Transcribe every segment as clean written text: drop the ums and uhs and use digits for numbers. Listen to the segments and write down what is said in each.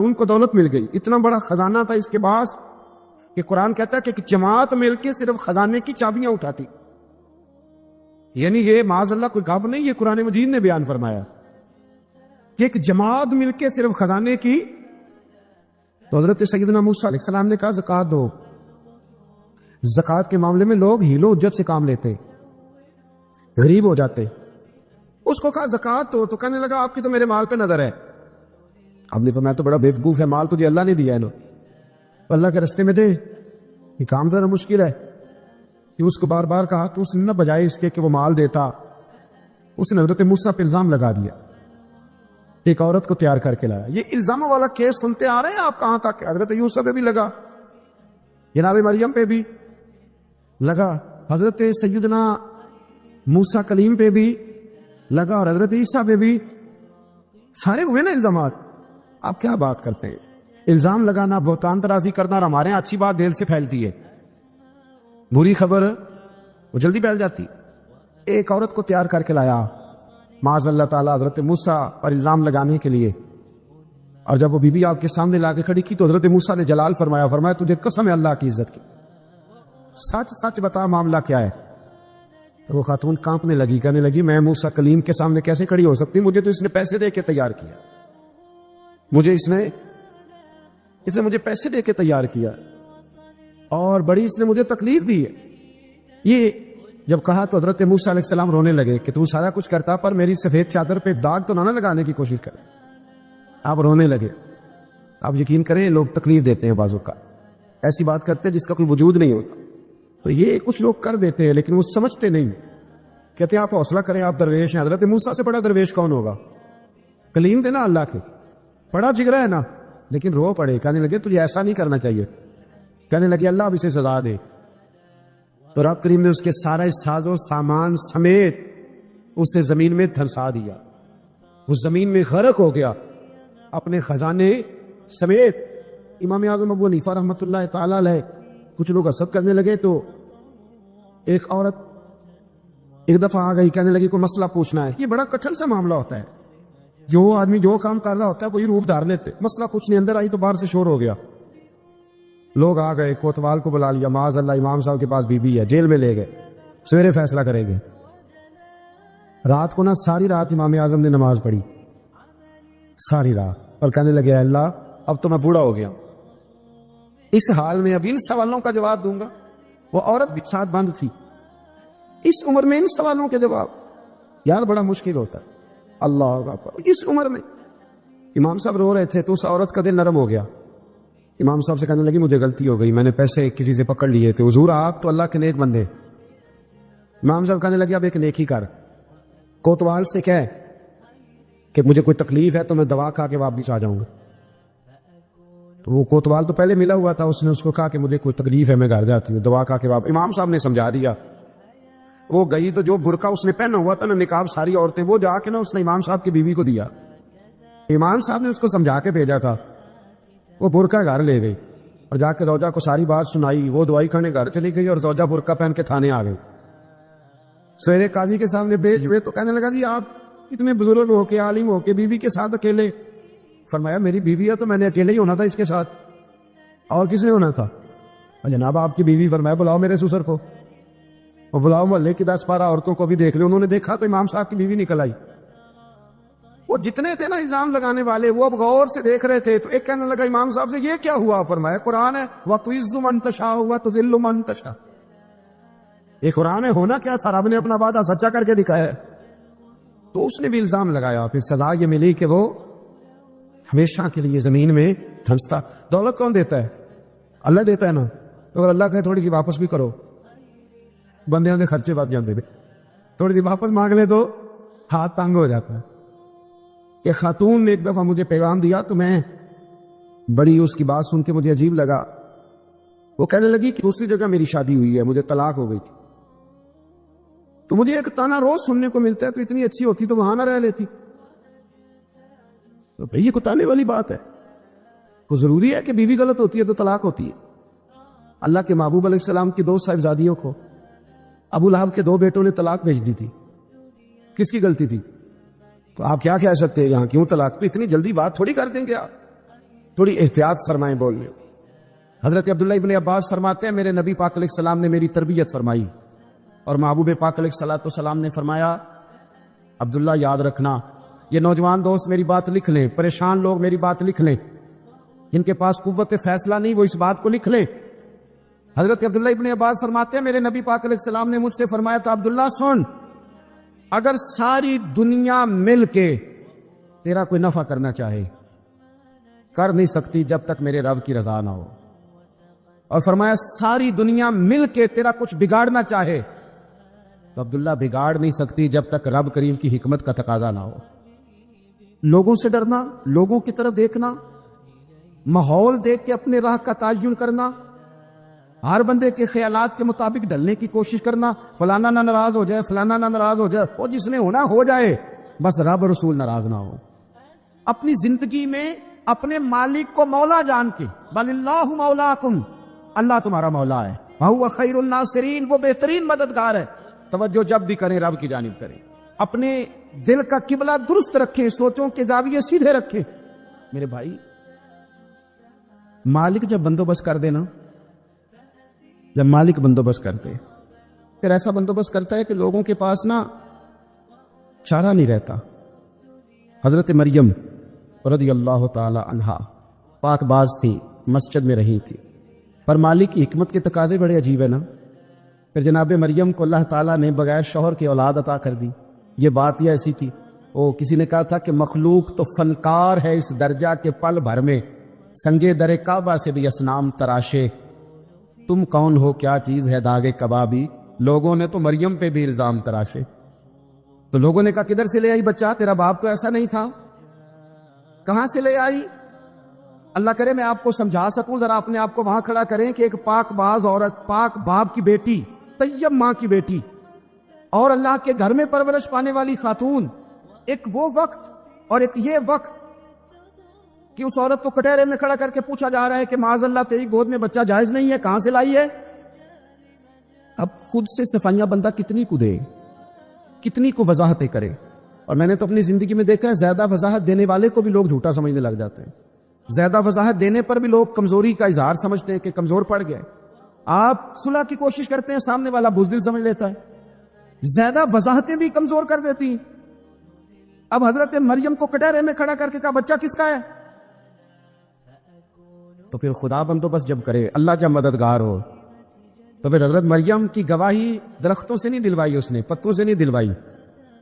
ان کو دولت مل گئی، اتنا بڑا خزانہ تھا اس کے پاس کہ قرآن کہتا ہے کہ ایک جماعت مل کے صرف خزانے کی چابیاں اٹھاتی. یعنی یہ معاذ اللہ کوئی گپ نہیں، یہ قرآن مجید نے بیان فرمایا کہ ایک جماعت مل کے صرف خزانے کی. تو حضرت سیدنا موسیٰ علیہ السلام نے کہا زکوٰۃ دو. زکوٰۃ کے معاملے میں لوگ ہیل و حجت سے کام لیتے، غریب ہو جاتے. اس کو کہا زکوٰۃ دو، تو کہنے لگا آپ کی تو میرے مال پہ نظر ہے. اب نے فرمایا تو بڑا بیوقوف ہے، مال تجھے اللہ نے دیا ہے نا، اللہ کے راستے میں دے. یہ کام ذرا مشکل ہے کہ اس کو بار بار کہا کہ اس نے نہ بجائے اس کے کہ وہ مال دیتا، اس نے حضرت موسیٰ پہ الزام لگا دیا، ایک عورت کو تیار کر کے لایا. یہ الزاموں والا کیس سنتے آ رہے ہیں آپ کہاں تک؟ حضرت یوسف پہ بھی لگا، جناب مریم پہ بھی لگا، حضرت سیدنا موسیٰ کلیم پہ بھی لگا، اور حضرت عیسیٰ پہ بھی. سارے ہوئے نا الزامات. آپ کیا بات کرتے ہیں؟ الزام لگانا، بہتان ترازی کرنا، اور ہمارے یہاں اچھی بات دل سے پھیلتی ہے، بری خبر وہ جلدی پھیل جاتی. ایک عورت کو تیار کر کے لایا معاذ اللہ تعالیٰ حضرت موسیٰ پر الزام لگانے کے لیے. اور جب وہ بی بی آپ کے سامنے لا کے کھڑی کی تو حضرت موسیٰ نے جلال فرمایا تجھے قسم ہے اللہ کی عزت کی، سچ سچ بتا معاملہ کیا ہے. تو وہ خاتون کانپنے لگی، کہنے لگی میں موسیٰ کلیم کے سامنے کیسے کھڑی ہو سکتی؟ مجھے تو اس نے پیسے دے کے تیار کیا، مجھے اس نے مجھے پیسے دے کے تیار کیا، اور بڑی اس نے مجھے تکلیف دی ہے. یہ جب کہا تو حضرت موسیٰ علیہ السلام رونے لگے کہ تو سارا کچھ کرتا پر میری سفید چادر پہ داغ تو نہ لگانے کی کوشش کر. آپ رونے لگے. آپ یقین کریں لوگ تکلیف دیتے ہیں بعضوں کا، ایسی بات کرتے ہیں جس کا کوئی وجود نہیں ہوتا. تو یہ کچھ لوگ کر دیتے ہیں لیکن وہ سمجھتے نہیں. کہتے ہیں آپ حوصلہ کریں، آپ درویش ہیں. حضرت موسیٰ سے بڑا درویش کون ہوگا؟ کلیم تھے نا اللہ کے، بڑا جگرا ہے نا. لیکن رو پڑے، کہنے لگے تجھے ایسا نہیں کرنا چاہیے. کہنے لگے اللہ اب اسے سزا دے. تو رب کریم نے اس کے سارا ساز و سامان سمیت اسے زمین میں دھنسا دیا. وہ زمین میں غرق ہو گیا اپنے خزانے سمیت. امام اعظم ابو حنیفہ رحمۃ اللہ تعالی علیہ کچھ لوگ حسد کرنے لگے تو ایک عورت ایک دفعہ آ گئی، کہنے لگی کوئی مسئلہ پوچھنا ہے. یہ بڑا کٹھن سا معاملہ ہوتا ہے، جو آدمی جو کام کر رہا ہوتا ہے وہی روپ دھار لیتے. مسئلہ کچھ نہیں، اندر آئی تو باہر سے شور ہو گیا. لوگ آ گئے، کوتوال کو بلا لیا، معاذ اللہ امام صاحب کے پاس بی بی ہے، جیل میں لے گئے، سویرے فیصلہ کریں گے. رات کو ساری رات امام اعظم نے نماز پڑھی، ساری رات، اور کہنے لگے اللہ اب تو میں بوڑھا ہو گیا، اس حال میں اب ان سوالوں کا جواب دوں گا. وہ عورت بھی ساتھ بند تھی، اس عمر میں ان سوالوں کے جواب یار بڑا مشکل ہوتا ہے. اللہ اکبر. اس عمر میں امام صاحب رو رہے تھے تو اس عورت کا دل نرم ہو گیا. امام صاحب سے کہنے لگی مجھے غلطی ہو گئی، میں نے پیسے کسی سے پکڑ لیے تھے. حضور آپ تو اللہ کے نیک بندے. امام صاحب کہنے لگے اب ایک نیکی کر، کوتوال سے کہہ کہ مجھے کوئی تکلیف ہے تو میں دوا کھا کے واپس آ جاؤں گا. تو وہ کوتوال تو پہلے ملا ہوا تھا، اس نے اس کو کہا کہ مجھے کوئی تکلیف ہے میں گھر جاتی ہوں، دوا کھا کے واپس. امام صاحب نے سمجھا دیا. وہ گئی تو جو برقع اس نے پہنا ہوا تھا نا نقاب ساری عورتیں، وہ جا کے اس نے امام صاحب کی بیوی کو دیا. امام صاحب نے اس کو سمجھا کے بھیجا تھا. وہ برقع گھر لے گئی اور جا کے زوجہ کو ساری بات سنائی. وہ دوائی کھانے گھر چلی گئی اور زوجہ برقع پہن کے تھانے آ گئی. سویرے قاضی کے سامنے بھیج ہوئے تو کہنے لگا جی آپ اتنے بزرگ ہو کے عالم ہو کے بیوی کے ساتھ اکیلے. فرمایا میری بیوی ہے تو میں نے اکیلے ہی ہونا تھا اس کے ساتھ، اور کس نے ہونا تھا؟ جناب آپ کی بیوی. فرمایا بلاؤ میرے سسر کو. وہ بلاؤ محلے کی 10-12 عورتوں کو بھی دیکھ لیں. انہوں نے دیکھا تو امام صاحب کی بیوی نکل آئی. وہ جتنے تھے نا الزام لگانے والے وہ اب غور سے دیکھ رہے تھے. تو ایک کہنے لگا امام صاحب سے یہ کیا ہوا؟ فرمایا قرآن ہے وَتُعِزُّ مَن تَشَاءُ وَتُذِلُّ مَن تَشَاءُ. یہ قرآن ہے، ہونا کیا تھا؟ رب نے اپنا وعدہ سچا کر کے دکھایا ہے. تو اس نے بھی الزام لگایا. پھر سزا یہ ملی کہ وہ ہمیشہ کے لیے زمین میں دھنستا. دولت کون دیتا ہے؟ اللہ دیتا ہے نا. تو اگر اللہ کہے تھوڑی سی واپس بھی کرو، بندیاں دے خرچے بات جاندے دے، تھوڑی سی واپس مانگ لے تو ہاتھ تنگ ہو جاتا ہے. کہ خاتون نے ایک دفعہ مجھے پیغام دیا تو میں بڑی اس کی بات سن کے مجھے عجیب لگا. وہ کہنے لگی کہ دوسری جگہ میری شادی ہوئی ہے، مجھے طلاق ہو گئی تھی، تو مجھے ایک تانا روز سننے کو ملتا ہے، تو اتنی اچھی ہوتی تو وہاں نہ رہ لیتی. تو بھئی یہ کتانے والی بات ہے. تو ضروری ہے کہ بیوی غلط ہوتی ہے تو طلاق ہوتی ہے. اللہ کے محبوب علیہ السلام کی 2 صاحبزادیوں کو ابو لہب کے 2 بیٹوں نے طلاق بھیج دی تھی. کس کی غلطی تھی؟ تو آپ کیا کہہ سکتے ہیں یہاں کیوں طلاق پہ اتنی جلدی بات تھوڑی کر دیں گے آپ. تھوڑی احتیاط فرمائیں بولنے. حضرت عبداللہ ابن عباس فرماتے ہیں میرے نبی پاک علیہ السلام نے میری تربیت فرمائی اور محبوب پاک علیہ السلام نے فرمایا عبداللہ یاد رکھنا، یہ نوجوان دوست میری بات لکھ لیں، پریشان لوگ میری بات لکھ لیں، جن کے پاس قوت فیصلہ نہیں وہ اس بات کو لکھ لیں. حضرت عبداللہ ابن عباس فرماتے ہیں میرے نبی پاک علیہ السلام نے مجھ سے فرمایا تھا عبداللہ سن، اگر ساری دنیا مل کے تیرا کوئی نفع کرنا چاہے کر نہیں سکتی جب تک میرے رب کی رضا نہ ہو، اور فرمایا ساری دنیا مل کے تیرا کچھ بگاڑنا چاہے تو عبداللہ بگاڑ نہیں سکتی جب تک رب کریم کی حکمت کا تقاضا نہ ہو. لوگوں سے ڈرنا، لوگوں کی طرف دیکھنا، ماحول دیکھ کے اپنے راہ کا تعین کرنا، ہر بندے کے خیالات کے مطابق ڈھلنے کی کوشش کرنا، فلانا نہ ناراض ہو جائے، فلانا نہ ناراض ہو جائے، وہ جس نے ہونا ہو جائے، بس رب رسول ناراض نہ ہو. اپنی زندگی میں اپنے مالک کو مولا جان کے، بل اللہ مولاکم، اللہ تمہارا مولا ہے، وہو خیر الناصرین، وہ بہترین مددگار ہے. توجہ جب بھی کریں رب کی جانب کریں، اپنے دل کا قبلہ درست رکھیں، سوچوں کے زاویے سیدھے رکھیں. میرے بھائی مالک جب بندوبست کر دے نا، جب مالک بندوبست کرتے پھر ایسا بندوبست کرتا ہے کہ لوگوں کے پاس نا چارہ نہیں رہتا. حضرت مریم رضی اللہ تعالی عنہا پاک باز تھی، مسجد میں رہی تھی، پر مالک کی حکمت کے تقاضے بڑے عجیب ہے نا. پھر جناب مریم کو اللہ تعالیٰ نے بغیر شوہر کی اولاد عطا کر دی. یہ بات یہ ایسی تھی، کسی نے کہا تھا کہ مخلوق تو فنکار ہے اس درجہ کے پل بھر میں سنگے در کعبہ سے بھی اسنام تراشے، تم کون ہو کیا چیز ہے داغے کبابی. لوگوں نے تو مریم پہ بھی الزام تراشے. تو لوگوں نے کہا کدھر سے لے آئی بچہ، تیرا باپ تو ایسا نہیں تھا، کہاں سے لے آئی؟ اللہ کرے میں آپ کو سمجھا سکوں، ذرا اپنے آپ کو وہاں کھڑا کریں کہ ایک پاک باز عورت، پاک باپ کی بیٹی، طیب ماں کی بیٹی، اور اللہ کے گھر میں پرورش پانے والی خاتون، ایک وہ وقت اور ایک یہ وقت کہ اس عورت کو کٹہرے میں کھڑا کر کے پوچھا جا رہا ہے کہ معاذ اللہ تیری گود میں بچہ جائز نہیں ہے، کہاں سے لائی ہے؟ اب خود سے صفائیاں بندہ کتنی کو دے، کتنی کو وضاحتیں کرے. اور میں نے تو اپنی زندگی میں دیکھا ہے زیادہ وضاحت دینے والے کو بھی لوگ جھوٹا سمجھنے لگ جاتے ہیں. زیادہ وضاحت دینے پر بھی لوگ کمزوری کا اظہار سمجھتے ہیں کہ کمزور پڑ گئے. آپ صلح کی کوشش کرتے ہیں، سامنے والا بزدل سمجھ لیتا ہے. زیادہ وضاحتیں بھی کمزور کر دیتی ہیں. اب حضرت مریم کو کٹہرے میں کھڑا کر کے کہا بچہ کس کا ہے؟ تو پھر خدا بندوبست جب کرے، اللہ جب مددگار ہو، تو پھر حضرت مریم کی گواہی درختوں سے نہیں دلوائی، اس نے پتوں سے نہیں دلوائی،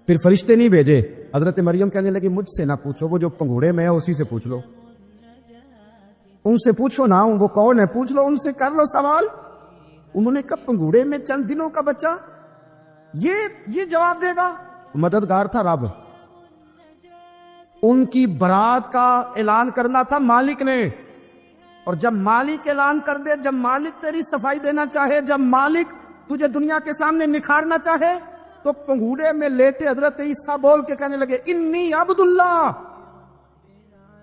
پھر فرشتے نہیں بھیجے. حضرت مریم کہنے لگی مجھ سے نہ پوچھو، وہ جو پنگوڑے میں ہے اسی سے پوچھ لو، ان سے پوچھو نا، وہ کون ہے پوچھ لو، ان سے کر لو سوال. انہوں نے کہا پنگوڑے میں چند دنوں کا بچہ، یہ جواب دے گا؟ مددگار تھا رب. ان کی برات کا اعلان کرنا تھا مالک نے، اور جب مالک اعلان کر دے، جب مالک تیری صفائی دینا چاہے، جب مالک تجھے دنیا کے سامنے نکھارنا چاہے، تو پنگوڑے میں لیٹے حضرت عیسیٰ بول کے کہنے لگے انی عبداللہ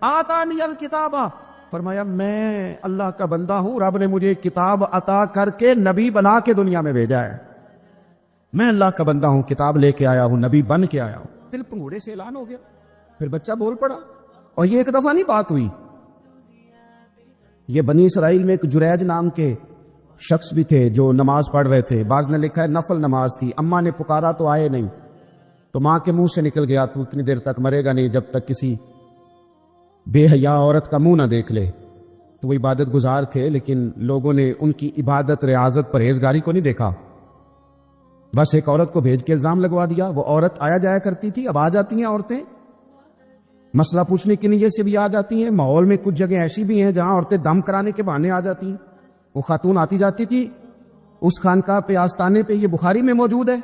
آتانی الکتاب، فرمایا میں اللہ کا بندہ ہوں، رب نے مجھے کتاب عطا کر کے نبی بنا کے دنیا میں بھیجا ہے، میں اللہ کا بندہ ہوں، کتاب لے کے آیا ہوں، نبی بن کے آیا ہوں. دل پنگوڑے سے اعلان ہو گیا، پھر بچہ بول پڑا. اور یہ ایک دفعہ نہیں بات ہوئی، یہ بنی اسرائیل میں ایک جریج نام کے شخص بھی تھے جو نماز پڑھ رہے تھے. بعض نے لکھا ہے نفل نماز تھی. اماں نے پکارا تو آئے نہیں، تو ماں کے منہ سے نکل گیا تو اتنی دیر تک مرے گا نہیں جب تک کسی بے حیا عورت کا منہ نہ دیکھ لے. تو وہ عبادت گزار تھے، لیکن لوگوں نے ان کی عبادت، ریاضت، پرہیزگاری کو نہیں دیکھا. بس ایک عورت کو بھیج کے الزام لگوا دیا. وہ عورت آیا جایا کرتی تھی، اب آ جاتی ہیں عورتیں مسئلہ پوچھنے کی نیت سے بھی آ جاتی ہیں. ماحول میں کچھ جگہ ایسی بھی ہیں جہاں عورتیں دم کرانے کے بہانے آ جاتی ہیں. وہ خاتون آتی جاتی تھی اس خانقاہ پہ، آستانے پہ، یہ بخاری میں موجود ہے.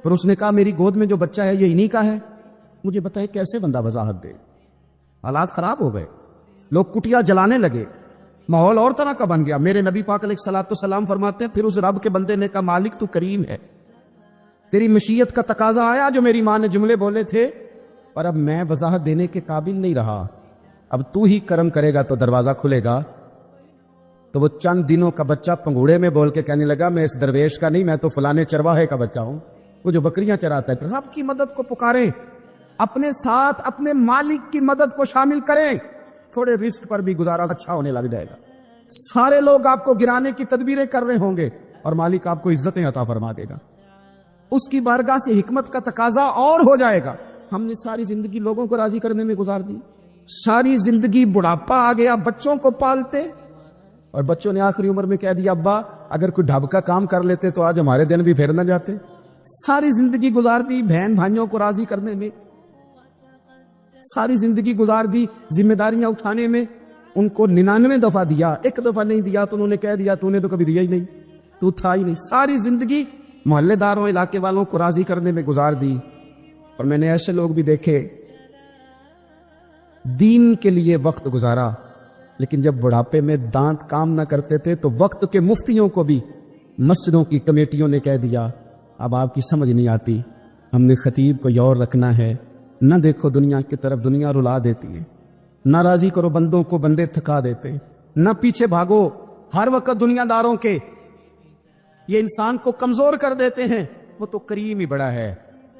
پھر اس نے کہا میری گود میں جو بچہ ہے یہ انہی کا ہے. مجھے بتائے کیسے بندہ وضاحت دے؟ حالات خراب ہو گئے، لوگ کٹیا جلانے لگے، ماحول اور طرح کا بن گیا. میرے نبی پاک علیہ الصلوۃ والسلام فرماتے ہیں پھر اس رب کے بندے نے کہا مالک تو کریم ہے، تیری مشیت کا تقاضا آیا جو میری ماں نے جملے بولے تھے، پر اب میں وضاحت دینے کے قابل نہیں رہا، اب تو ہی کرم کرے گا تو دروازہ کھلے گا. تو وہ چند دنوں کا بچہ پنگوڑے میں بول کے کہنے لگا میں اس درویش کا نہیں، میں تو فلانے چرواہے کا بچہ ہوں، وہ جو بکریاں چراتا ہے. رب کی مدد کو پکاریں، اپنے ساتھ اپنے مالک کی مدد کو شامل کریں. تھوڑے رزق پر بھی گزارا اچھا ہونے لگ جائے گا. سارے لوگ آپ کو گرانے کی تدبیریں کر رہے ہوں گے اور مالک آپ کو عزتیں عطا فرما دے گا. اس کی بارگاہ سے حکمت کا تقاضا اور ہو جائے گا. ہم نے ساری زندگی لوگوں کو راضی کرنے میں گزار دی. ساری زندگی بڑھاپا آ گیا بچوں کو پالتے, اور بچوں نے آخری عمر میں کہہ دیا ابا اگر کوئی ڈھب کا کام کر لیتے تو آج ہمارے دن بھی پھر نہ جاتے. ساری زندگی گزار دی بہن بھائیوں کو راضی کرنے میں, ساری زندگی گزار دی ذمہ داریاں اٹھانے میں. ان کو 99 دفعہ دیا, ایک دفعہ نہیں دیا تو انہوں نے کہہ دیا تو نے تو کبھی دیا ہی نہیں, تو تھا ہی نہیں. ساری زندگی محلے داروں علاقے والوں کو راضی کرنے میں گزار دی. اور میں نے ایسے لوگ بھی دیکھے دین کے لیے وقت گزارا, لیکن جب بڑھاپے میں دانت کام نہ کرتے تھے تو وقت کے مفتیوں کو بھی مسجدوں کی کمیٹیوں نے کہہ دیا اب آپ کی سمجھ نہیں آتی, ہم نے خطیب کو اور رکھنا ہے. نہ دیکھو دنیا کی طرف, دنیا رلا دیتی ہے. نہ راضی کرو بندوں کو, بندے تھکا دیتے. نہ پیچھے بھاگو ہر وقت دنیا داروں کے, یہ انسان کو کمزور کر دیتے ہیں. وہ تو کریم ہی بڑا ہے,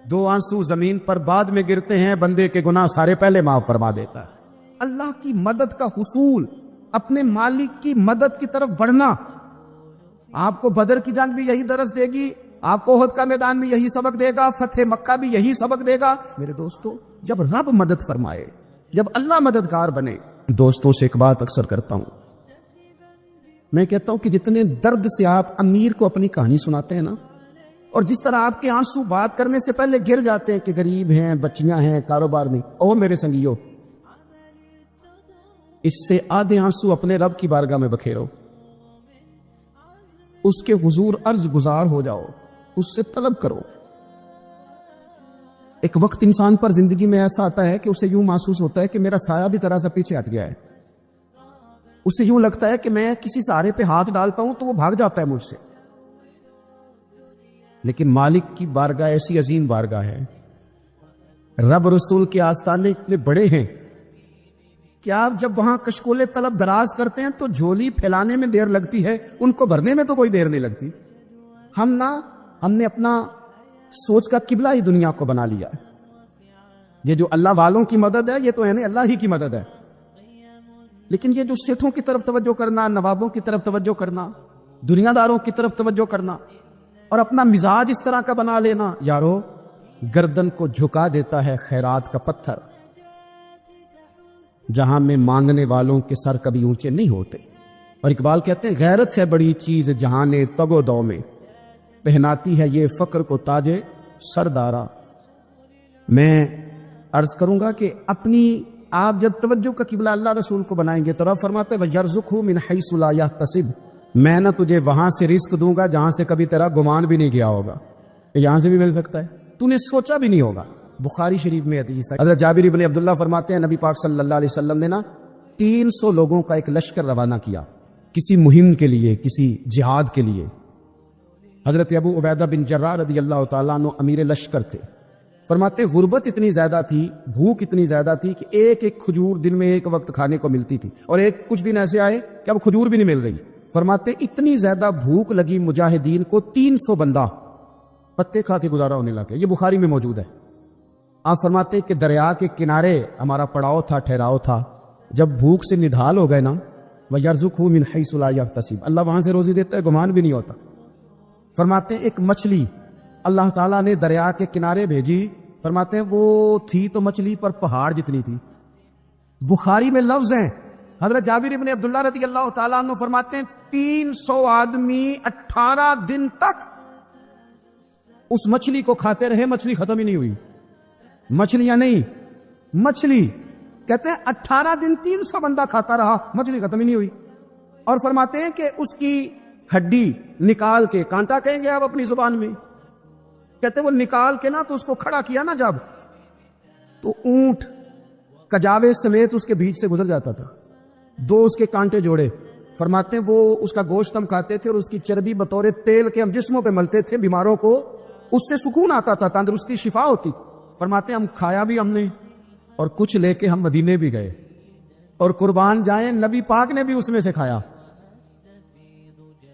2 آنسو زمین پر بعد میں گرتے ہیں, بندے کے گناہ سارے پہلے معاف فرما دیتا ہے. اللہ کی مدد کا حصول, اپنے مالک کی مدد کی طرف بڑھنا. آپ کو بدر کی جنگ بھی یہی درس دے گی, آپ کو احد کا میدان بھی یہی سبق دے گا, فتح مکہ بھی یہی سبق دے گا. میرے دوستو, جب رب مدد فرمائے, جب اللہ مددگار بنے. دوستوں سے ایک بات اکثر کرتا ہوں, میں کہتا ہوں کہ جتنے درد سے آپ امیر کو اپنی کہانی سناتے ہیں نا, اور جس طرح آپ کے آنسو بات کرنے سے پہلے گر جاتے ہیں کہ غریب ہیں, بچیاں ہیں, کاروبار نہیں, او میرے سنگیو, اس سے آدھے آنسو اپنے رب کی بارگاہ میں بکھیرو, اس کے حضور عرض گزار ہو جاؤ, اس سے طلب کرو. ایک وقت انسان پر زندگی میں ایسا آتا ہے کہ اسے یوں محسوس ہوتا ہے کہ میرا سایہ بھی طرح سے پیچھے ہٹ گیا ہے. اسے یوں لگتا ہے کہ میں کسی سہارے پہ ہاتھ ڈالتا ہوں تو وہ بھاگ جاتا ہے مجھ سے. لیکن مالک کی بارگاہ ایسی عظیم بارگاہ ہے, رب رسول کے آستانے اتنے بڑے ہیں کہ آپ جب وہاں کشکول طلب دراز کرتے ہیں تو جھولی پھیلانے میں دیر لگتی ہے, ان کو بھرنے میں تو کوئی دیر نہیں لگتی. ہم نے اپنا سوچ کا قبلہ ہی دنیا کو بنا لیا ہے. یہ جو اللہ والوں کی مدد ہے یہ تو ہے نا اللہ ہی کی مدد ہے, لیکن یہ جو سیٹھوں کی طرف توجہ کرنا, نوابوں کی طرف توجہ کرنا, دنیا داروں کی طرف توجہ کرنا, اور اپنا مزاج اس طرح کا بنا لینا, یارو گردن کو جھکا دیتا ہے خیرات کا پتھر. جہاں میں مانگنے والوں کے سر کبھی اونچے نہیں ہوتے. اور اقبال کہتے ہیں غیرت ہے بڑی چیز جہان تگ و دو میں, پہناتی ہے یہ فقر کو تاج سردارا. میں عرض کروں گا کہ اپنی آپ جب توجہ کا قبلہ اللہ رسول کو بنائیں گے تو رب فرماتے ہیں وَيَرْزُقْهُ مِنْ حَيْثُ لَا يَحْتَسِبُ, میں نہ تجھے وہاں سے رزق دوں گا جہاں سے کبھی تیرا گمان بھی نہیں گیا ہوگا کہ یہاں سے بھی مل سکتا ہے, تو نے سوچا بھی نہیں ہوگا. بخاری شریف میں حدیث ہے, حضرت جابر بن عبداللہ فرماتے ہیں نبی پاک صلی اللہ علیہ وسلم نے نا 300 لوگوں کا ایک لشکر روانہ کیا کسی مہم کے لیے, کسی جہاد کے لیے. حضرت ابو عبیدہ بن جراح رضی اللہ تعالیٰ عنہ امیر لشکر تھے. فرماتے غربت اتنی زیادہ تھی, بھوک اتنی زیادہ تھی کہ ایک ایک کھجور دن میں ایک وقت کھانے کو ملتی تھی, اور ایک کچھ دن ایسے آئے کہ اب کھجور بھی نہیں مل رہی. فرماتے اتنی زیادہ بھوک لگی مجاہدین کو 300 بندہ پتے کھا کے گزارا ہونے لگے. یہ بخاری میں موجود ہے. آپ فرماتے کہ دریا کے کنارے ہمارا پڑاؤ تھا, ٹھہراؤ تھا. جب بھوک سے نڈھال ہو گئے نا, وَيَرْزُقْهُ مِنْ حَيْثُ لَا يَحْتَسِبُ, اللہ وہاں سے روزی دیتا ہے, گمان بھی نہیں ہوتا. فرماتے ایک مچھلی اللہ تعالیٰ نے دریا کے کنارے بھیجی. فرماتے ہیں وہ تھی تو مچھلی پر پہاڑ جتنی تھی. بخاری میں لفظ ہیں, حضرت جابر بن عبداللہ رضی اللہ تعالیٰ عنہ فرماتے ہیں 300 آدمی 18 دن تک اس مچھلی کو کھاتے رہے, مچھلی ختم ہی نہیں ہوئی. مچھلیاں نہیں, مچھلی کہتے ہیں 18 دن 300 بندہ کھاتا رہا, مچھلی ختم ہی نہیں ہوئی. اور فرماتے ہیں کہ اس کی ہڈی نکال کے, کانٹا کہیں گے آپ اپنی زبان میں, کہتے ہیں وہ نکال کے نا تو اس کو کھڑا کیا نا جب, تو اونٹ کجاوے سمیت اس کے بیچ سے گزر جاتا تھا. 2 اس کے کانٹے جوڑے. فرماتے ہیں وہ اس کا گوشت ہم کھاتے تھے اور اس کی چربی بطور تیل کے ہم جسموں پہ ملتے تھے, بیماروں کو اس سے سکون آتا تھا, تندرستی شفا ہوتی. فرماتے ہیں ہم کھایا بھی ہم نے, اور کچھ لے کے ہم مدینے بھی گئے, اور قربان جائیں نبی پاک نے بھی اس میں سے کھایا.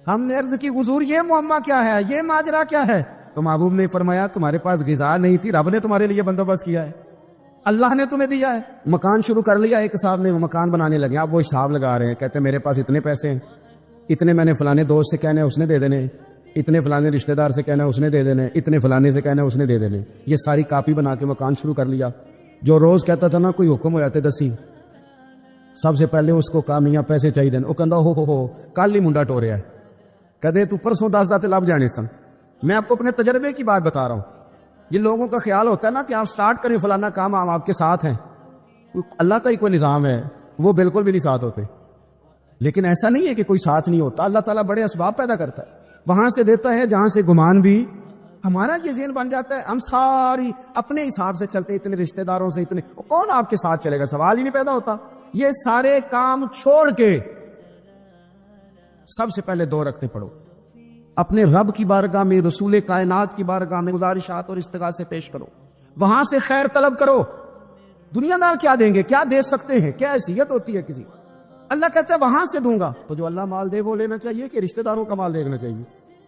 ہم نے عرض کی حضور یہ معاملہ کیا ہے, یہ ماجرا کیا ہے؟ تو محبوب نے فرمایا تمہارے پاس غذا نہیں تھی, رب نے تمہارے لیے بندوبست کیا ہے. اللہ نے تمہیں دیا ہے. مکان شروع کر لیا ایک صاحب نے, مکان بنانے لگے, آپ وہ حساب لگا رہے ہیں, کہتے ہیں میرے پاس اتنے پیسے ہیں, اتنے میں نے فلانے دوست سے کہنا ہے اس نے دے دینے, اتنے فلانے رشتہ دار سے کہنا ہے اس نے دے دینے, اتنے فلانے سے کہنا ہے اس نے دے دینے. یہ ساری کاپی بنا کے مکان شروع کر لیا. جو روز کہتا تھا نا کوئی حکم ہو جاتے دسی, سب سے پہلے اس کو کہا میاں پیسے چاہیے دین. وہ کہندا ہو کل ہی منڈا ٹوریا ہے, کدے تو پرسوں 10 داتے لب جانے سن. میں آپ کو اپنے تجربے کی بات بتا رہا ہوں. یہ لوگوں کا خیال ہوتا ہے نا کہ آپ سٹارٹ کریں فلانا کام, ہم آپ کے ساتھ ہیں. اللہ کا ہی کوئی نظام ہے, وہ بالکل بھی نہیں ساتھ ہوتے. لیکن ایسا نہیں ہے کہ کوئی ساتھ نہیں ہوتا, اللہ تعالیٰ بڑے اسباب پیدا کرتا ہے, وہاں سے دیتا ہے جہاں سے گمان بھی. ہمارا یہ ذہن بن جاتا ہے ہم ساری اپنے حساب سے چلتے, اتنے رشتہ داروں سے اتنے, کون آپ کے ساتھ چلے گا, سوال ہی نہیں پیدا ہوتا. یہ سارے کام چھوڑ کے سب سے پہلے 2 رکعتیں پڑھو, اپنے رب کی بارگاہ میں, رسول کائنات کی بارگاہ میں گزارشات اور استغاثے پیش کرو, وہاں سے خیر طلب کرو. دنیا دار کیا دیں گے, کیا دے سکتے ہیں, کیا حیثیت ہوتی ہے کسی. اللہ کہتا ہے وہاں سے دوں گا. تو جو اللہ مال دے وہ لینا چاہیے کہ رشتہ داروں کا مال دیکھنا چاہیے؟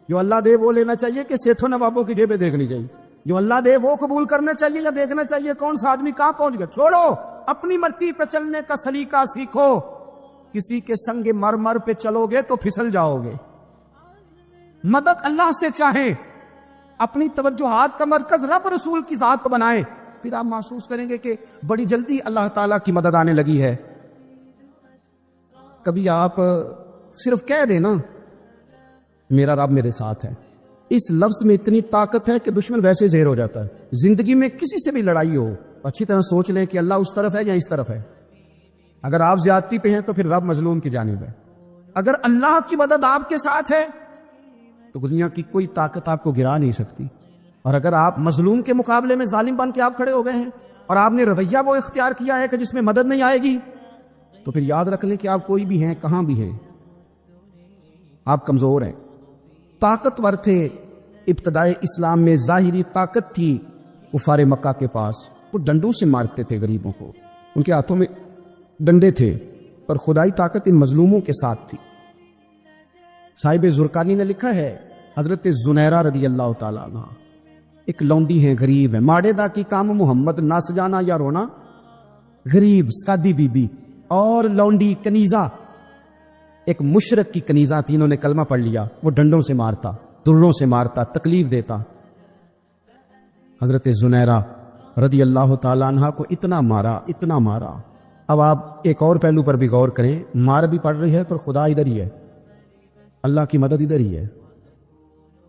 جو اللہ دے وہ لینا چاہیے کہ سیٹھوں نوابوں کی جیبیں دیکھنی چاہیے؟ جو اللہ دے وہ قبول کرنا چاہیے یا دیکھنا چاہیے کون سا آدمی کہاں پہنچ گیا؟ چھوڑو, اپنی مرٹی پہ چلنے کا سلیقہ سیکھو. کسی کے سنگ مرمر پہ چلو گے تو پھسل جاؤ گے. مدد اللہ سے چاہیں, اپنی توجہات کا مرکز رب رسول کی ذات پر بنائیں, پھر آپ محسوس کریں گے کہ بڑی جلدی اللہ تعالیٰ کی مدد آنے لگی ہے. کبھی آپ صرف کہہ دیں نا میرا رب میرے ساتھ ہے, اس لفظ میں اتنی طاقت ہے کہ دشمن ویسے زہر ہو جاتا ہے. زندگی میں کسی سے بھی لڑائی ہو, اچھی طرح سوچ لیں کہ اللہ اس طرف ہے یا اس طرف ہے. اگر آپ زیادتی پہ ہیں تو پھر رب مظلوم کی جانب ہے. اگر اللہ کی مدد آپ کے ساتھ ہے تو دنیا کی کوئی طاقت آپ کو گرا نہیں سکتی. اور اگر آپ مظلوم کے مقابلے میں ظالم بن کے آپ کھڑے ہو گئے ہیں اور آپ نے رویہ وہ اختیار کیا ہے کہ جس میں مدد نہیں آئے گی, تو پھر یاد رکھ لیں کہ آپ کوئی بھی ہیں, کہاں بھی ہیں, آپ کمزور ہیں. طاقتور تھے ابتدائے اسلام میں, ظاہری طاقت تھی کفار مکہ کے پاس, وہ ڈنڈوں سے مارتے تھے غریبوں کو, ان کے ہاتھوں میں ڈنڈے تھے, پر خدائی طاقت ان مظلوموں کے ساتھ تھی. صاحب زرقانی نے لکھا ہے حضرت زنیرہ رضی اللہ تعالیٰ عنہ ایک لونڈی ہیں, غریب ہیں, ماڑے دا کی کام محمد نہ سجانا یا رونا, غریب سادی بی بی اور لونڈی کنیزہ, ایک مشرک کی کنیزہ تھی, انہوں نے کلمہ پڑھ لیا. وہ ڈنڈوں سے مارتا, دروں سے مارتا, تکلیف دیتا. حضرت زنیرہ رضی اللہ تعالیٰ عنہ کو اتنا مارا, اتنا مارا. اب آپ ایک اور پہلو پر بھی غور کریں, مار بھی پڑ رہی ہے پر خدا ادھر ہی ہے, اللہ کی مدد ادھر ہی ہے.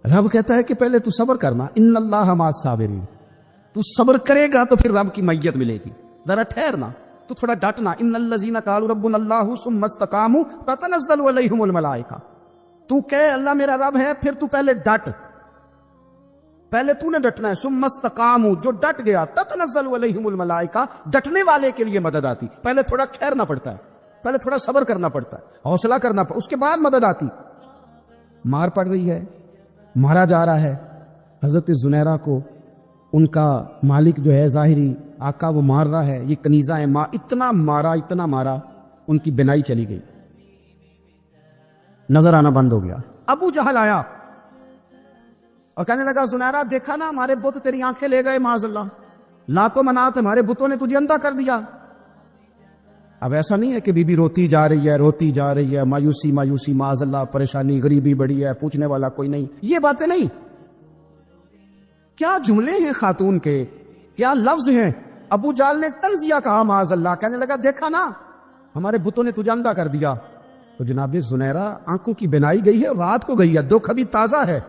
رب کہتا ہے کہ پہلے تو صبر کرنا, ان اللہ مع الصابرین, تو صبر کرے گا تو پھر رب کی میت ملے گی. ذرا ٹھہرنا, تو تھوڑا ڈٹنا. ان الذین قالوا ربنا اللہ ثم استقاموا تتنزل علیہم الملائکہ, تو کہے اللہ میرا رب ہے, پھر تو پہلے ڈٹ, پہلے تو نے ڈٹنا ہے. ثم استقاموا, جو ڈٹ گیا, تتنزل علیہم الملائکہ, ڈٹنے والے کے لیے مدد آتی. پہلے تھوڑا ٹھہرنا پڑتا ہے, پہلے تھوڑا صبر کرنا پڑتا ہے, حوصلہ کرنا پڑتا, اس کے بعد مدد آتی. مار پڑ رہی ہے, مارا جا رہا ہے. حضرت زنیرہ کو ان کا مالک جو ہے ظاہری آقا وہ مار رہا ہے, یہ کنیزہ ہے, اتنا مارا, اتنا مارا, ان کی بینائی چلی گئی, نظر آنا بند ہو گیا. ابو جہل آیا اور کہنے لگا زنیرہ دیکھا نا ہمارے بت تیری آنکھیں لے گئے, معاذ اللہ, لات و منات ہمارے بتوں نے تجھے اندھا کر دیا. اب ایسا نہیں ہے کہ بی بی روتی جا رہی ہے, روتی جا رہی ہے, مایوسی مایوسی, معاذ اللہ, پریشانی, غریبی بڑی ہے, پوچھنے والا کوئی نہیں, یہ باتیں نہیں. کیا جملے ہیں خاتون کے, کیا لفظ ہیں. ابو جال نے تنزیہ کہا, معاذ اللہ, کہنے لگا دیکھا نا ہمارے بتوں نے تجھے اندھا کر دیا. تو جناب زنیرہ آنکھوں کی بینائی گئی ہے, رات کو گئی ہے, دکھ ابھی تازہ ہے,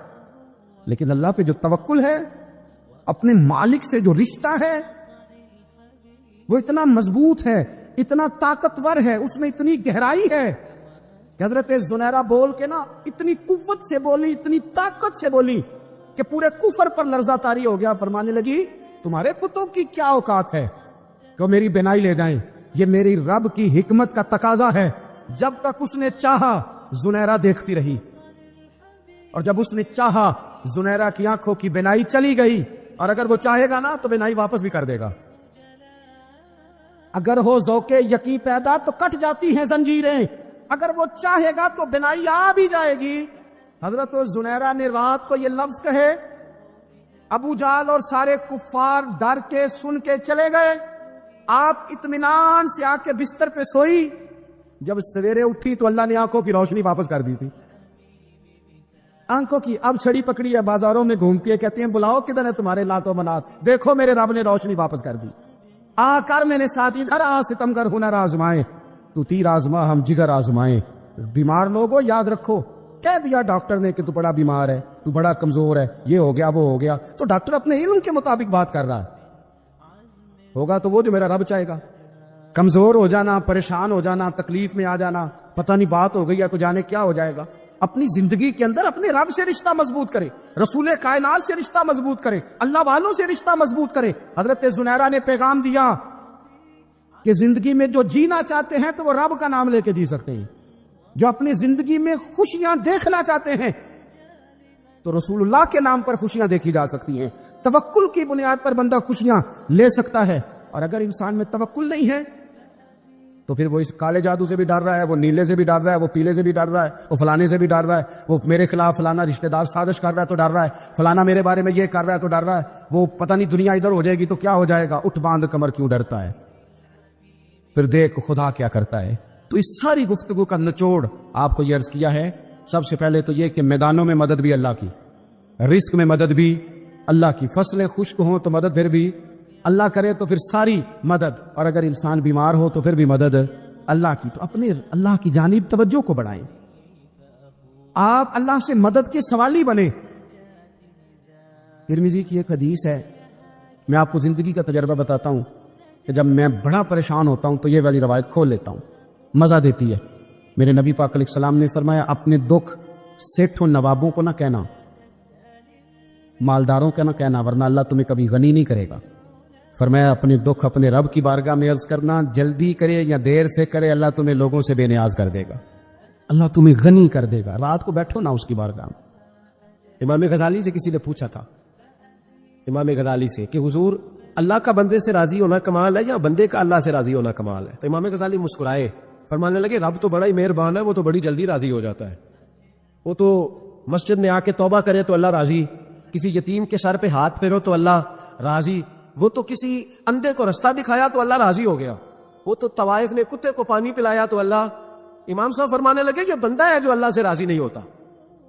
لیکن اللہ پہ جو توکل ہے, اپنے مالک سے جو رشتہ ہے وہ اتنا مضبوط ہے, اتنا طاقتور ہے, اس میں اتنی گہرائی ہے کہ حضرت زنیرہ بول کے نا اتنی قوت سے بولی, اتنی طاقت سے بولی کہ پورے کفر پر لرزہ طاری ہو گیا. فرمانے لگی تمہارے پتوں کی کیا اوقات ہے کہ میری بینائی لے جائیں, یہ میری رب کی حکمت کا تقاضا ہے. جب تک اس نے چاہا زنیرہ دیکھتی رہی, اور جب اس نے چاہا زنیرہ کی آنکھوں کی بینائی چلی گئی, اور اگر وہ چاہے گا نا تو بینائی واپس بھی کر دے گا. اگر ہو ذوق یقین پیدا تو کٹ جاتی ہیں زنجیریں, اگر وہ چاہے گا تو بینائی آ بھی جائے گی. حضرت زنیرہ نے رات کو یہ لفظ کہے, ابو جال اور سارے کفار ڈر کے سن کے چلے گئے. آپ اطمینان سے آ کے بستر پہ سوئی، جب سویرے اٹھی تو اللہ نے آنکھوں کی روشنی واپس کر دی تھی. آنکھوں کی اب چھڑی پکڑی ہے، بازاروں میں گھومتی ہے، کہتے ہیں بلاؤ کدھر ہے تمہارے لات و منات، دیکھو میرے رب نے روشنی واپس کر دی. آ کر میں نے ساتھی ادھر آ ستم کر ہنر آزمائے، تو تیر آزما ہم جگر آزمائے. بیمار لوگوں یاد رکھو، کہہ دیا ڈاکٹر نے کہ تو بڑا بیمار ہے، تو بڑا کمزور ہے، یہ ہو گیا وہ ہو گیا، تو ڈاکٹر اپنے علم کے مطابق بات کر رہا ہے. ہوگا تو وہ جو میرا رب چاہے گا. کمزور ہو جانا، پریشان ہو جانا، تکلیف میں آ جانا، پتہ نہیں بات ہو گئی ہے تو جانے کیا ہو جائے گا. اپنی زندگی کے اندر اپنے رب سے رشتہ مضبوط کرے، رسول کائنات سے رشتہ مضبوط کرے، اللہ والوں سے رشتہ مضبوط کرے. حضرت زنیرہ نے پیغام دیا کہ زندگی میں جو جینا چاہتے ہیں تو وہ رب کا نام لے کے جی سکتے ہیں، جو اپنی زندگی میں خوشیاں دیکھنا چاہتے ہیں تو رسول اللہ کے نام پر خوشیاں دیکھی جا سکتی ہیں. توکل کی بنیاد پر بندہ خوشیاں لے سکتا ہے. اور اگر انسان میں توکل نہیں ہے تو پھر وہ اس کالے جادو سے بھی ڈر رہا ہے، وہ نیلے سے بھی ڈر رہا ہے، وہ پیلے سے بھی ڈر رہا ہے، وہ فلانے سے بھی ڈر رہا ہے، وہ میرے خلاف فلانا رشتہ دار سازش کر رہا ہے تو ڈر رہا ہے، فلانا میرے بارے میں یہ کر رہا ہے تو ڈر رہا ہے، وہ پتہ نہیں دنیا ادھر ہو جائے گی تو کیا ہو جائے گا، اٹھ باندھ کمر کیوں ڈرتا ہے. پھر دیکھ خدا کیا کرتا ہے. تو اس ساری گفتگو کا نچوڑ آپ کو یہ عرض کیا ہے. سب سے پہلے تو یہ کہ میدانوں میں مدد بھی اللہ کی، رزق میں مدد بھی اللہ کی، فصلیں خشک ہوں تو مدد پھر بھی اللہ کرے تو پھر ساری مدد، اور اگر انسان بیمار ہو تو پھر بھی مدد اللہ کی. تو اپنے اللہ کی جانب توجہ کو بڑھائیں، آپ اللہ سے مدد کے سوالی بنیں. ترمذی کی ایک حدیث ہے، میں آپ کو زندگی کا تجربہ بتاتا ہوں کہ جب میں بڑا پریشان ہوتا ہوں تو یہ والی روایت کھول لیتا ہوں، مزہ دیتی ہے. میرے نبی پاک علیہ السلام نے فرمایا اپنے دکھ سیٹھوں نوابوں کو نہ کہنا، مالداروں کا نہ کہنا، ورنہ اللہ تمہیں کبھی غنی نہیں کرے گا. فرمایا اپنے دکھ اپنے رب کی بارگاہ میں عرض کرنا، جلدی کرے یا دیر سے کرے اللہ تمہیں لوگوں سے بے نیاز کر دے گا، اللہ تمہیں غنی کر دے گا. رات کو بیٹھو نا اس کی بارگاہ میں. امام غزالی سے کسی نے پوچھا تھا، امام غزالی سے، کہ حضور اللہ کا بندے سے راضی ہونا کمال ہے یا بندے کا اللہ سے راضی ہونا کمال ہے؟ تو امام غزالی مسکرائے، فرمانے لگے رب تو بڑا ہی مہربان ہے، وہ تو بڑی جلدی راضی ہو جاتا ہے. وہ تو مسجد میں آ کے توبہ کرے تو اللہ راضی، کسی یتیم کے سر پہ ہاتھ پھیرو تو اللہ راضی، وہ تو کسی اندھے کو رستہ دکھایا تو اللہ راضی ہو گیا، وہ تو طوائف نے کتے کو پانی پلایا تو اللہ. امام صاحب فرمانے لگے یہ بندہ ہے جو اللہ سے راضی نہیں ہوتا.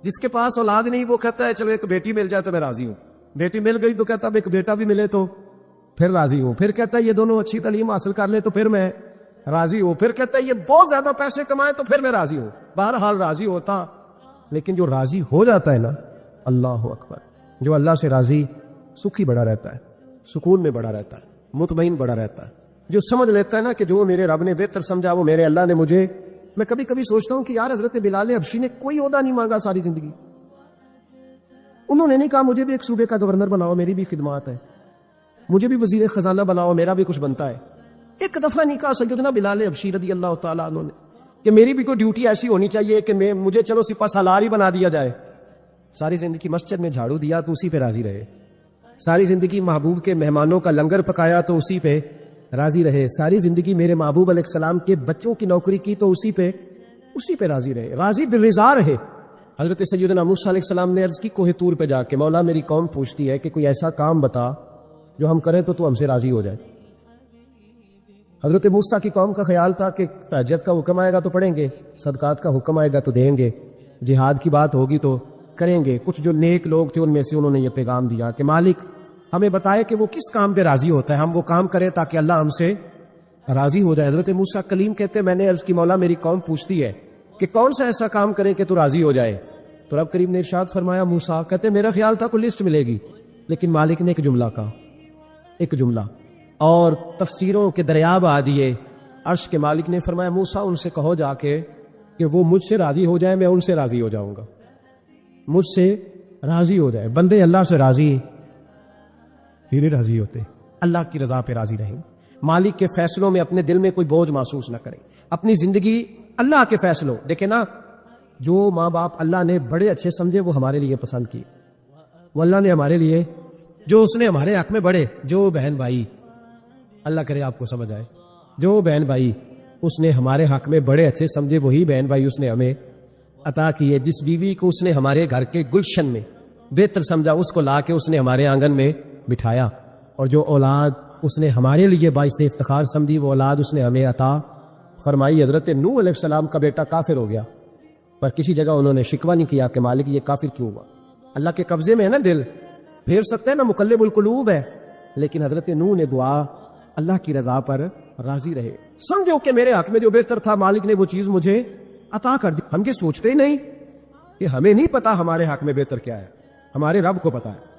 جس کے پاس اولاد نہیں وہ کہتا ہے چلو ایک بیٹی مل جائے تو میں راضی ہوں، بیٹی مل گئی تو کہتا اب ایک بیٹا بھی ملے تو پھر راضی ہوں، پھر کہتا ہے یہ دونوں اچھی تعلیم حاصل کر لے تو پھر میں راضی ہوں، پھر کہتا ہے یہ بہت زیادہ پیسے کمائے تو پھر میں راضی ہوں. بہرحال راضی ہوتا، لیکن جو راضی ہو جاتا ہے نا، اللہ اکبر، جو اللہ سے راضی سکھی بڑا رہتا ہے، سکون میں بڑا رہتا ہے، مطمئن بڑا رہتا ہے. جو سمجھ لیتا ہے نا کہ جو میرے رب نے بہتر سمجھا وہ میرے اللہ نے مجھے. میں کبھی کبھی سوچتا ہوں کہ یار حضرت بلال حبشی نے کوئی عہدہ نہیں مانگا ساری زندگی، انہوں نے نہیں کہا مجھے بھی ایک صوبے کا گورنر بناؤ میری بھی خدمات ہے، مجھے بھی وزیر خزانہ بناؤ میرا بھی کچھ بنتا ہے. ایک دفعہ نہیں کہا سیدنا بلال حبشی رضی اللہ تعالیٰ عنہ نے کہ میری بھی کوئی ڈیوٹی ایسی ہونی چاہیے کہ مجھے چلو سپہ سالار ہی بنا دیا جائے. ساری زندگی مسجد میں جھاڑو دیا تو اسی پہ راضی رہے، ساری زندگی محبوب کے مہمانوں کا لنگر پکایا تو اسی پہ راضی رہے، ساری زندگی میرے محبوب علیہ السلام کے بچوں کی نوکری کی تو اسی پہ راضی رہے، راضی بالرضا رہے. حضرت سیدنا موسیٰ علیہ السلام نے عرض کی کوہ طور پہ جا کے، مولا میری قوم پوچھتی ہے کہ کوئی ایسا کام بتا جو ہم کریں تو ہم سے راضی ہو جائے. حضرت موسیٰ کی قوم کا خیال تھا کہ تہجد کا حکم آئے گا تو پڑھیں گے، صدقات کا حکم آئے گا تو دیں گے، جہاد کی بات ہوگی تو کریں گے. کچھ جو نیک لوگ تھے ان میں سے انہوں نے یہ پیغام دیا کہ مالک ہمیں بتائے کہ وہ کس کام پہ راضی ہوتا ہے، ہم وہ کام کریں تاکہ اللہ ہم سے راضی ہو جائے. حضرت موسیٰ کلیم کہتے میں نے عرض کی مولا میری قوم پوچھتی ہے کہ کون سا ایسا کام کریں کہ تو راضی ہو جائے. تو رب کریم نے ارشاد فرمایا موسیٰ، کہتے میرا خیال تھا کوئی لسٹ ملے گی، لیکن مالک نے ایک جملہ کہا، ایک جملہ، اور تفسیروں کے دریا بہا دیے. عرش کے مالک نے فرمایا موسیٰ ان سے کہو جا کے کہ وہ مجھ سے راضی ہو جائے، میں ان سے راضی ہو جاؤں گا، مجھ سے راضی ہو جائے. بندے اللہ سے راضی پھر راضی ہوتے، اللہ کی رضا پہ راضی رہیں، مالک کے فیصلوں میں اپنے دل میں کوئی بوجھ محسوس نہ کریں، اپنی زندگی اللہ کے فیصلوں. دیکھیں نا، جو ماں باپ اللہ نے بڑے اچھے سمجھے وہ ہمارے لیے پسند کیے، وہ اللہ نے ہمارے لیے جو اس نے ہمارے حق میں بڑے، جو بہن بھائی، اللہ کرے آپ کو سمجھ آئے، جو بہن بھائی اس نے ہمارے حق میں بڑے اچھے سمجھے وہی بہن بھائی اس نے ہمیں عطا کیے. جس بیوی کو اس نے ہمارے گھر کے گلشن میں بہتر سمجھا اس کو لا کے اس نے ہمارے آنگن میں بٹھایا، اور جو اولاد اس نے ہمارے لیے باعث افتخار سمجھی، وہ اولاد اس نے ہمیں عطا فرمائی۔ حضرت نوح علیہ السلام کا بیٹا کافر ہو گیا، پر کسی جگہ انہوں نے شکوہ نہیں کیا کہ مالک یہ کافر کیوں ہوا۔ اللہ کے قبضے میں ہے نا دل، پھیر سکتے ہیں نا، مقلب القلوب ہے، لیکن حضرت نوح نے دعا اللہ کی رضا پر راضی رہے، سمجھو کہ میرے حق میں جو بہتر تھا مالک نے وہ چیز مجھے عطا کر دی۔ ہم یہ سوچتے ہی نہیں کہ ہمیں نہیں پتا ہمارے حق میں بہتر کیا ہے، ہمارے رب کو پتا ہے۔